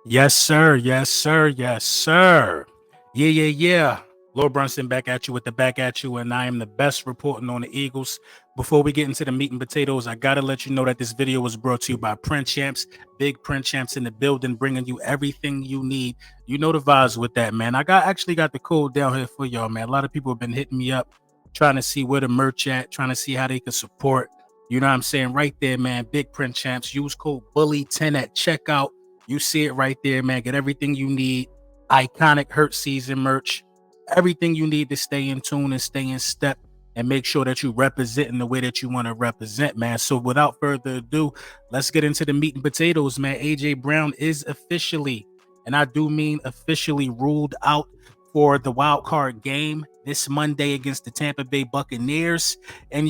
Yes, sir. Yes, sir. Yes, sir. Yeah. Lord Brunson back at you with the back at you, and I am the best reporting on the Eagles. Before we get into the meat and potatoes, I gotta let you know that this video was brought to you by Print Champs, big Print Champs in the building, bringing you everything you need. You know the vibes with that, man. Actually got the code down here for y'all, man. A lot of people have been hitting me up, trying to see where the merch at, trying to see how they can support. You know what I'm saying? Right there, man. Big Print Champs. Use code Bully10 at checkout. You see it right there, man. Get everything you need. Iconic Hurt Season merch. Everything you need to stay in tune and stay in step and make sure that you represent in the way that you want to represent, man. So without further ado, let's get into the meat and potatoes, man. AJ Brown is officially, and I do mean officially, ruled out for the wild card game this Monday against the Tampa Bay Buccaneers. And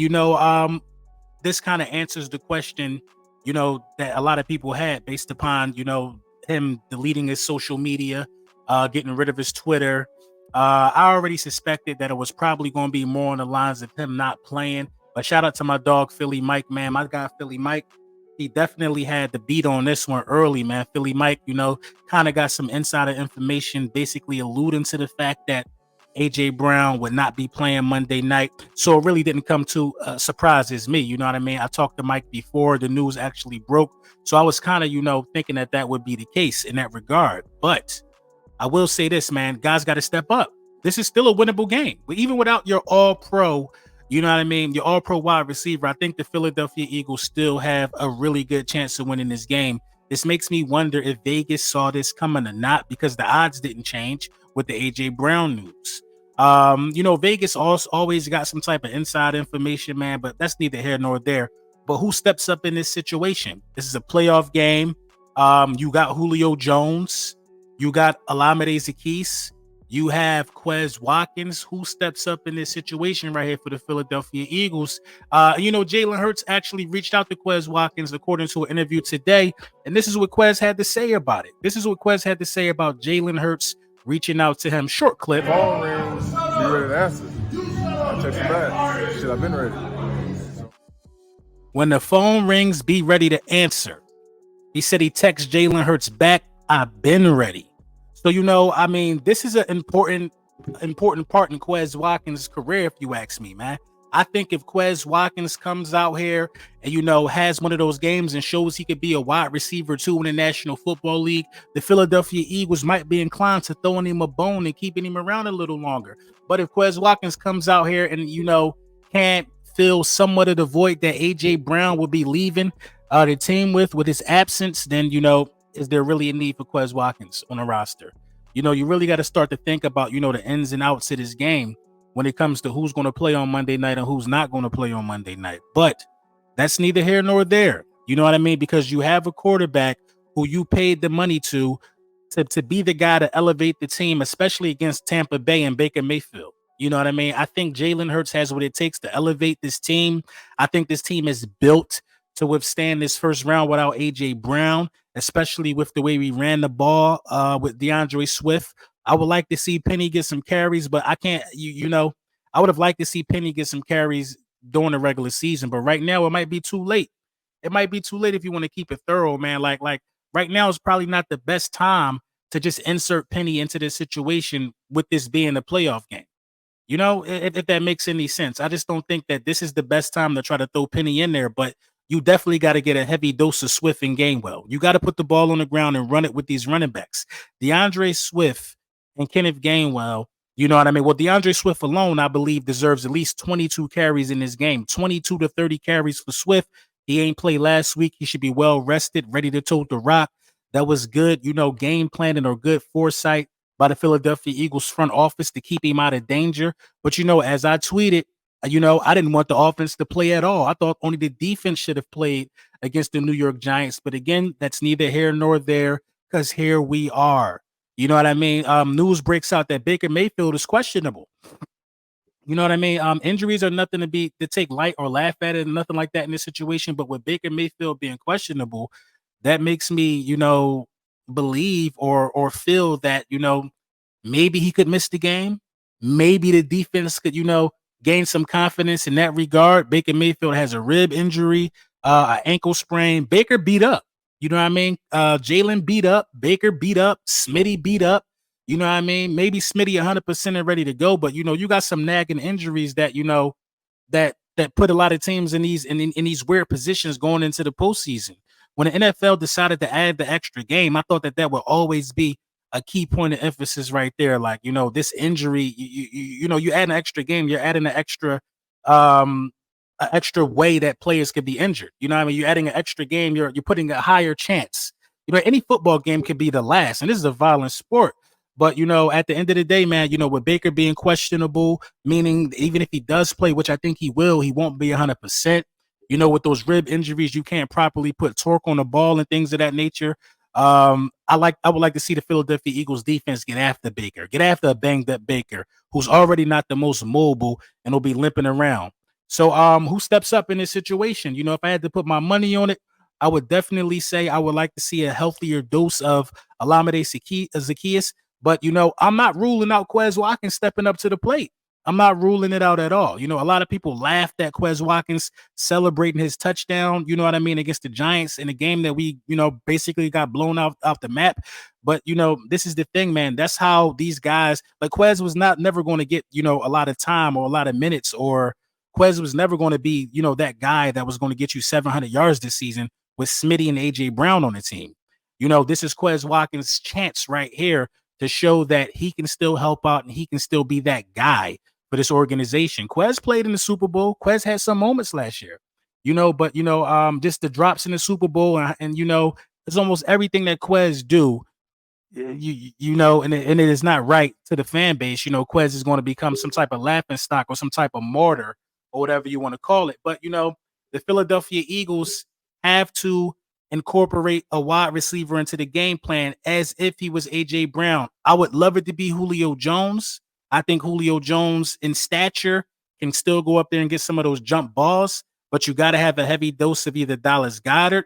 this kind of answers the question, that a lot of people had based upon, him deleting his social media, getting rid of his Twitter. I already suspected that it was probably going to be more on the lines of him not playing. But shout out to my dog, Philly Mike, man. My guy, Philly Mike, he definitely had the beat on this one early, man. Philly Mike, kind of got some insider information, basically alluding to the fact that AJ Brown would not be playing Monday night. So it really didn't come to surprise as me. You know what I mean? I talked to Mike before the news actually broke. So I was kind of, thinking that that would be the case in that regard. But I will say this, man, guys got to step up. This is still a winnable game. But even without your all pro, you know what I mean? Your all pro wide receiver, I think the Philadelphia Eagles still have a really good chance of winning this game. This makes me wonder if Vegas saw this coming or not, because the odds didn't change with the AJ Brown news. Vegas also always got some type of inside information, man, but that's neither here nor there. But who steps up in this situation? This is a playoff game. You got Julio Jones, you got Alameda Zakis, you have Quez Watkins. Who steps up in this situation right here for the Philadelphia Eagles? Jalen Hurts actually reached out to Quez Watkins according to an interview today, and this is what Quez had to say about it. This is what Quez had to say about Jalen Hurts reaching out to him. Short clip. Phone rings, be ready to answer. I text him back. Shit, I've been ready. When the phone rings, be ready to answer. He said he texts Jalen Hurts back, I've been ready. So, this is an important part in Quez Watkins' career, if you ask me, man. I think if Quez Watkins comes out here and, has one of those games and shows he could be a wide receiver too in the National Football League, the Philadelphia Eagles might be inclined to throwing him a bone and keeping him around a little longer. But if Quez Watkins comes out here and, can't fill somewhat of the void that AJ Brown will be leaving the team with his absence, then, is there really a need for Quez Watkins on a roster? You really got to start to think about, the ins and outs of this game when it comes to who's going to play on Monday night and who's not going to play on Monday night. But that's neither here nor there. You know what I mean? Because you have a quarterback who you paid the money to be the guy to elevate the team, especially against Tampa Bay and Baker Mayfield. You know what I mean? I think Jalen Hurts has what it takes to elevate this team. I think this team is built to withstand this first round without AJ Brown, especially with the way we ran the ball with DeAndre Swift. I would like to see Penny get some carries, but I can't, I would have liked to see Penny get some carries during the regular season, but right now it might be too late. It might be too late if you want to keep it thorough, man. Like right now is probably not the best time to just insert Penny into this situation with this being a playoff game. If that makes any sense. I just don't think that this is the best time to try to throw Penny in there, but you definitely got to get a heavy dose of Swift and Gainwell. You got to put the ball on the ground and run it with these running backs. DeAndre Swift and Kenneth Gainwell, you know what I mean? Well, DeAndre Swift alone, I believe, deserves at least 22 carries in this game, 22 to 30 carries for Swift. He ain't played last week. He should be well rested, ready to tote the rock. That was good, game planning or good foresight by the Philadelphia Eagles front office to keep him out of danger. But, as I tweeted, I didn't want the offense to play at all. I thought only the defense should have played against the New York Giants. But again, that's neither here nor there, because here we are. You know what I mean? News breaks out that Baker Mayfield is questionable. You know what I mean? Injuries are nothing to take light or laugh at it, nothing like that in this situation. But with Baker Mayfield being questionable, that makes me, believe or feel that, maybe he could miss the game. Maybe the defense could, gain some confidence in that regard. Baker Mayfield has a rib injury, an ankle sprain. Baker beat up. You know what I mean? Jalen beat up, Baker beat up, Smitty beat up. You know what I mean? Maybe Smitty 100% and ready to go, but you got some nagging injuries that that put a lot of teams in these weird positions going into the postseason. When the NFL decided to add the extra game, I thought that would always be a key point of emphasis right there. Like this injury, you add an extra game, you're adding um an extra way that players could be injured. You know what I mean? You're adding an extra game, you're putting a higher chance. Any football game could be the last, and this is a violent sport. But at the end of the day, man, with Baker being questionable, meaning even if he does play, which I think he will, he won't be 100%. With those rib injuries, you can't properly put torque on the ball and things of that nature. I would like to see the Philadelphia Eagles defense get after Baker, get after a banged up Baker, who's already not the most mobile and will be limping around. So, who steps up in this situation? If I had to put my money on it, I would definitely say I would like to see a healthier dose of Alameda Zaccheaus. But I'm not ruling out Quez Watkins stepping up to the plate. I'm not ruling it out at all. A lot of people laughed at Quez Watkins celebrating his touchdown, you know what I mean, against the Giants in a game that we, basically got blown off the map. But this is the thing, man. That's how these guys, like Quez was never going to get, a lot of time or a lot of minutes, or Quez was never going to be, that guy that was going to get you 700 yards this season with Smitty and AJ Brown on the team. This is Quez Watkins' chance right here to show that he can still help out and he can still be that guy for this organization. Quez played in the Super Bowl. Quez had some moments last year, but just the drops in the Super Bowl and it's almost everything that Quez do. And it is not right to the fan base. Quez is going to become some type of laughing stock or some type of martyr or whatever you want to call it. But the Philadelphia Eagles have to incorporate a wide receiver into the game plan as if he was AJ Brown. I would love it to be Julio Jones. I think Julio Jones in stature can still go up there and get some of those jump balls, but you got to have a heavy dose of either Dallas Goedert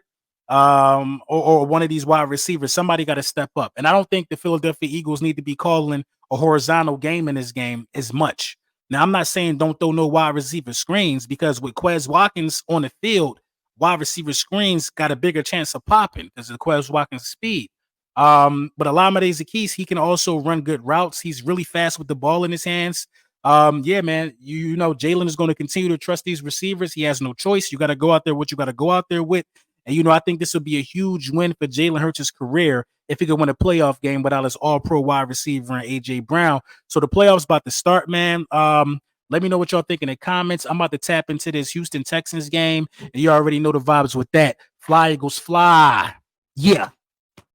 or one of these wide receivers. Somebody got to step up. And I don't think the Philadelphia Eagles need to be calling a horizontal game in this game as much. Now, I'm not saying don't throw no wide receiver screens, because with Quez Watkins on the field, wide receiver screens got a bigger chance of popping because of Quez Watkins' speed. But Alameda Zaccheaus, he can also run good routes. He's really fast with the ball in his hands. Yeah, man, Jalen is going to continue to trust these receivers. He has no choice. You got to go out there what you got to go out there with. And, I think this will be a huge win for Jalen Hurts' career if he could win a playoff game without his all-pro wide receiver and A.J. Brown. So the playoffs about to start, man. Let me know what y'all think in the comments. I'm about to tap into this Houston Texans game, and you already know the vibes with that. Fly Eagles fly. Yeah.